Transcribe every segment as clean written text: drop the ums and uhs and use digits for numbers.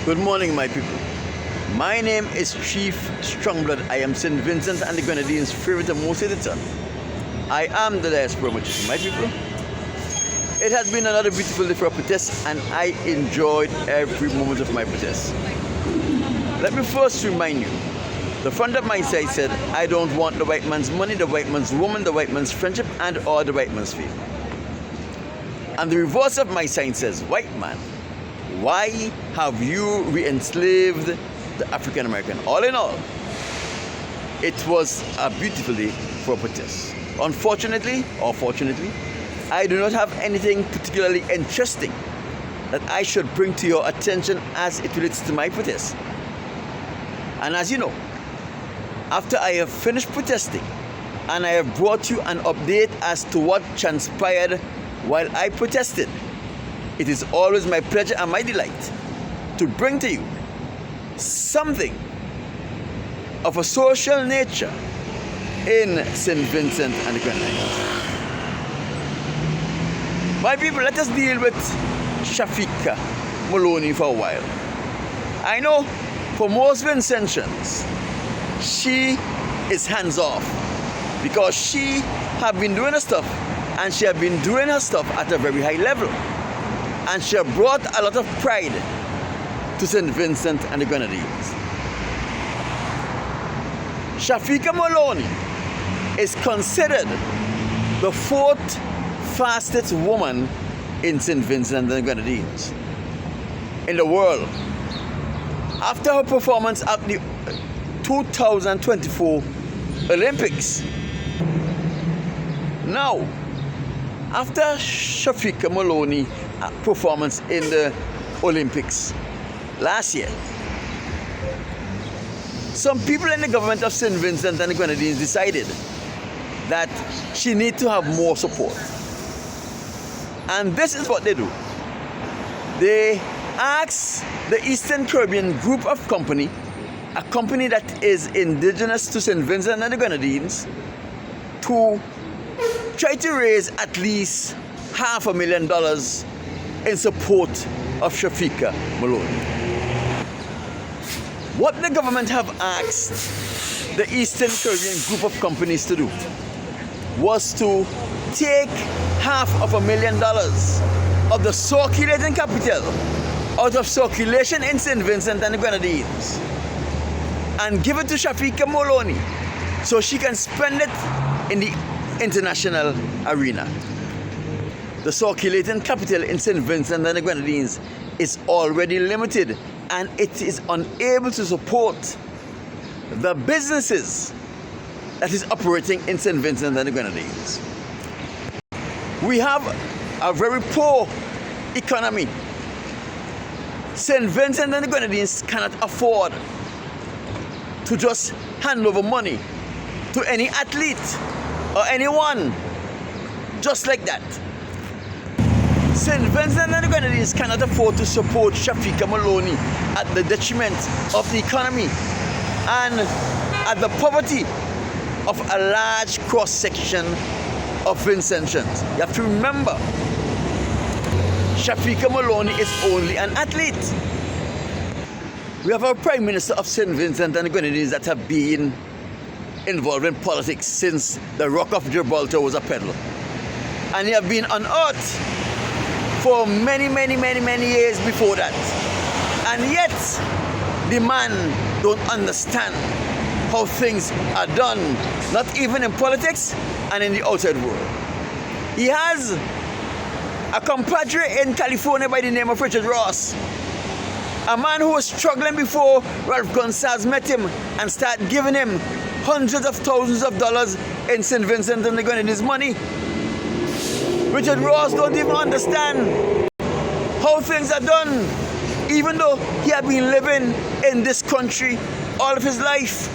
Good morning, my people. My name is Chief Strongblood. I am St. Vincent and the Grenadines' favorite and most hated son. I am the diaspora magician, my people. It has been another beautiful day for a protest, and I enjoyed every moment of my protest. Let me first remind you, the front of my side said, I don't want the white man's money, the white man's woman, the white man's friendship, and or the white man's faith. And the reverse of my sign says, white man, why have you re-enslaved the African American? All in all, it was a beautiful day for a protest. Unfortunately, or fortunately, I do not have anything particularly interesting that I should bring to your attention as it relates to my protest. And as you know, after I have finished protesting and I have brought you an update as to what transpired while I protested, it is always my pleasure and my delight to bring to you something of a social nature in St. Vincent and the Grenadines. My people, let us deal with Shafiqua Maloney for a while. I know for most Vincentians, she is hands-off because she have been doing her stuff, and she have been doing her stuff at a very high level. And she have brought a lot of pride to St. Vincent and the Grenadines. Shafiqua Maloney is considered the fourth fastest woman in St. Vincent and the Grenadines in the world, after her performance at the 2024 Olympics. Now, after Shafiqua Maloney performance in the Olympics last year, some people in the government of St. Vincent and the Grenadines decided that she needs to have more support. And this is what they do. They ask the Eastern Caribbean group of company, a company that is indigenous to St. Vincent and the Grenadines, to try to raise at least $500,000 in support of Shafiqua Maloney. What the government have asked the Eastern Caribbean group of companies to do was to take $500,000 of the circulating capital out of circulation in St. Vincent and the Grenadines and give it to Shafiqua Maloney so she can spend it in the international arena. The circulating capital in St. Vincent and the Grenadines is already limited, and it is unable to support the businesses that is operating in St. Vincent and the Grenadines. We have a very poor economy. St. Vincent and the Grenadines cannot afford to just hand over money to any athlete or anyone just like that. St. Vincent and the Grenadines cannot afford to support Shafiqua Maloney at the detriment of the economy and at the poverty of a large cross-section of Vincentians. You have to remember, Shafiqua Maloney is only an athlete. We have a Prime Minister of St. Vincent and the Grenadines that have been involved in politics since the Rock of Gibraltar was a peddler. And he have been on earth for many years before that. And yet, the man don't understand how things are done, not even in politics and in the outside world. He has a compadre in California by the name of Richard Ross, a man who was struggling before Ralph Gonsalves met him and started giving him hundreds of thousands of dollars in St. Vincent and the Grenadines money. Richard Ross don't even understand how things are done, even though he had been living in this country all of his life.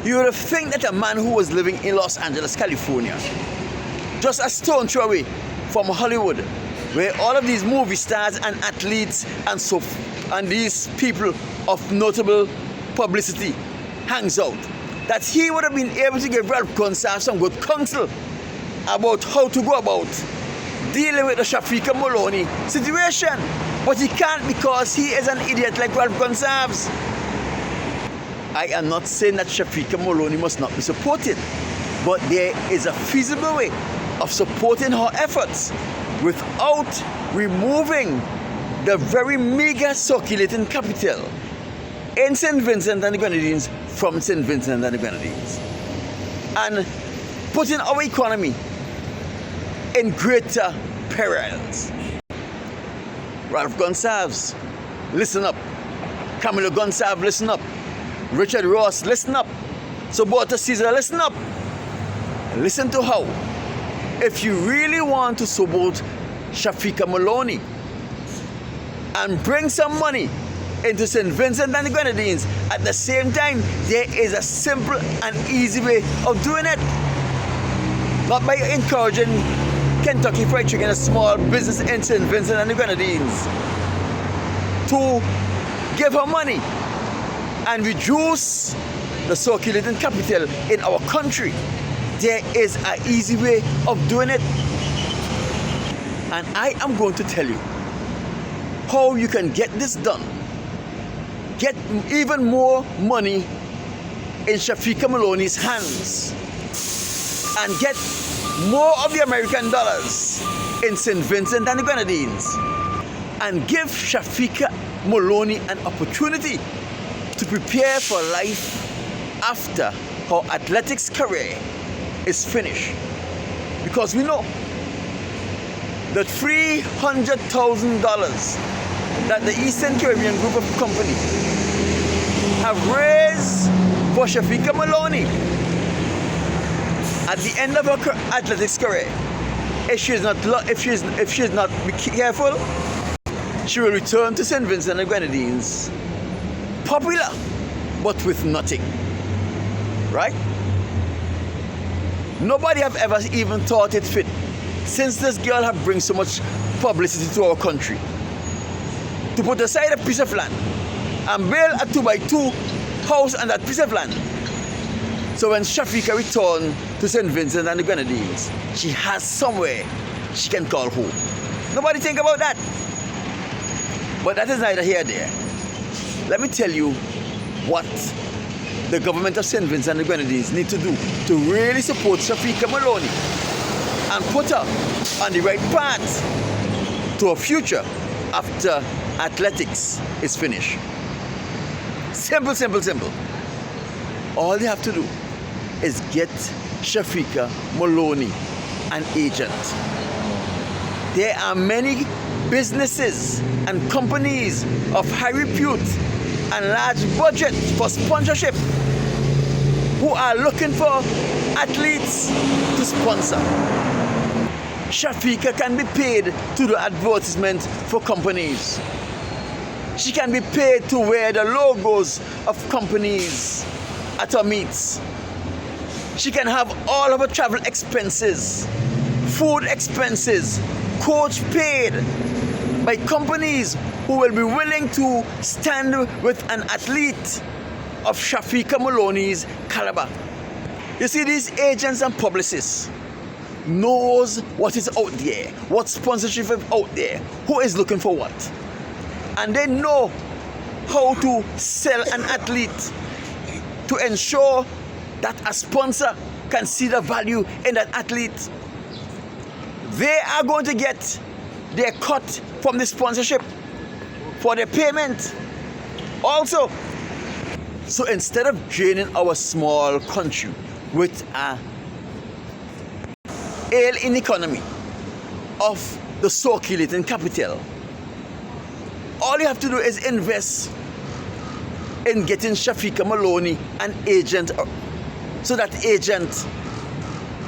You would think that a man who was living in Los Angeles, California, just a stone throw away from Hollywood, where all of these movie stars and athletes and these people of notable publicity hangs out, that he would have been able to give Ralph Gonsalves some good counsel about how to go about dealing with the Shafiqua Maloney situation. But he can't because he is an idiot like Ralph Gonsalves. I am not saying that Shafiqua Maloney must not be supported, but there is a feasible way of supporting her efforts without removing the very meager circulating capital in St. Vincent and the Grenadines from St. Vincent and the Grenadines, and putting our economy in greater perils. Ralph Gonsalves, listen up. Camilo Gonsalves, listen up. Richard Ross, listen up. Suborta Caesar, listen up. Listen to how, if you really want to support Shafiqua Maloney and bring some money into St. Vincent and the Grenadines, at the same time, there is a simple and easy way of doing it. Not by encouraging Kentucky Fried Chicken, a small business in St. Vincent and the Grenadines, to give her money and reduce the circulating capital in our country. There is an easy way of doing it. And I am going to tell you how you can get this done. Get even more money in Shafiqua Maloney's hands and get more of the American dollars in St. Vincent and the Grenadines, and give Shafiqua Maloney an opportunity to prepare for life after her athletics career is finished. Because we know that $300,000 that the Eastern Caribbean Group of Companies have raised for Shafiqua Maloney at the end of her athletics career, if she is not careful, she will return to St. Vincent and Grenadines popular, but with nothing. Right? Nobody have ever even thought it fit, since this girl have bring so much publicity to our country, to put aside a piece of land and build a 2x2 house on that piece of land. So when Shafika returned to St. Vincent and the Grenadines, she has somewhere she can call home. Nobody think about that. But that is neither here nor there. Let me tell you what the government of St. Vincent and the Grenadines need to do to really support Shafiqua Maloney and put her on the right path to a future after athletics is finished. Simple, simple, simple. All they have to do is get Shafiqua Maloney an agent. There are many businesses and companies of high repute and large budget for sponsorship who are looking for athletes to sponsor. Shafika can be paid to do advertisement for companies. She can be paid to wear the logos of companies at her meets. She can have all of her travel expenses, food expenses, coach paid by companies who will be willing to stand with an athlete of Shafiqua Maloney's caliber. You see, these agents and publicists knows what is out there, what sponsorship is out there, who is looking for what. And they know how to sell an athlete to ensure that a sponsor can see the value in that athlete. They are going to get their cut from the sponsorship for their payment also. So instead of draining our small country with a ailing economy of the circulating capital, all you have to do is invest in getting Shafiqua Maloney an agent, so that agent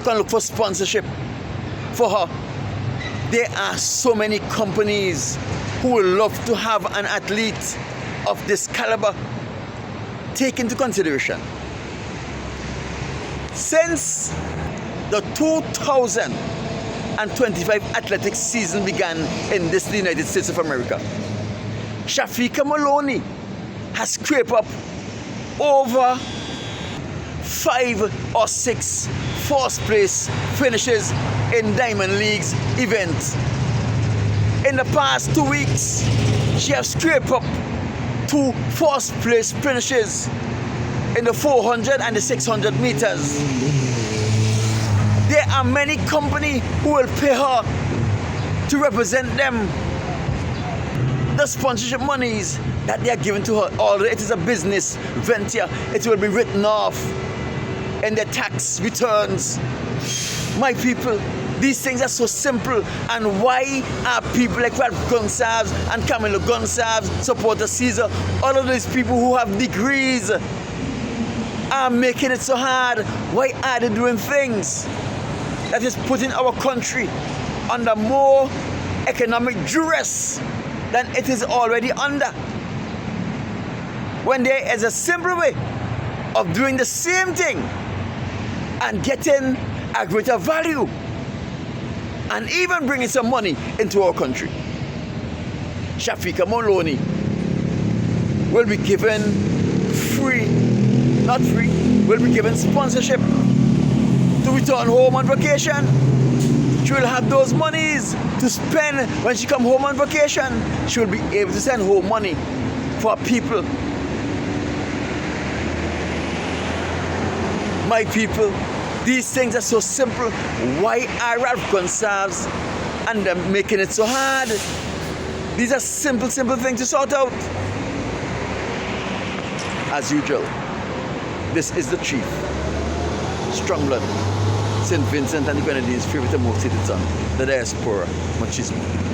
can look for sponsorship for her. There are so many companies who would love to have an athlete of this caliber. Take into consideration, since the 2025 athletics season began in the United States of America, Shafiqua Maloney has scraped up over 5 or 6 first place finishes in Diamond League's event. In the past 2 weeks, she has scraped up 2 first place finishes in the 400 and the 600 meters. There are many companies who will pay her to represent them. The sponsorship monies that they are giving to her, although it is a business venture, it will be written off in their tax returns. My people, these things are so simple, and why are people like Ralph Gonsalves and Camilo Gonsalves, supporter Caesar, all of these people who have degrees are making it so hard? Why are they doing things that is putting our country under more economic duress than it is already under? When there is a simple way of doing the same thing and getting a greater value and even bringing some money into our country. Shafiqua Maloney will be given will be given sponsorship to return home on vacation. She will have those monies to spend when she come home on vacation. She will be able to send home money for people. My people, these things are so simple. Why are Ralph Gonsalves and them making it so hard? These are simple things to sort out. As usual, this is the chief, strong blood, St. Vincent and the Grenadines' favorite and most hated son, the diaspora machismo.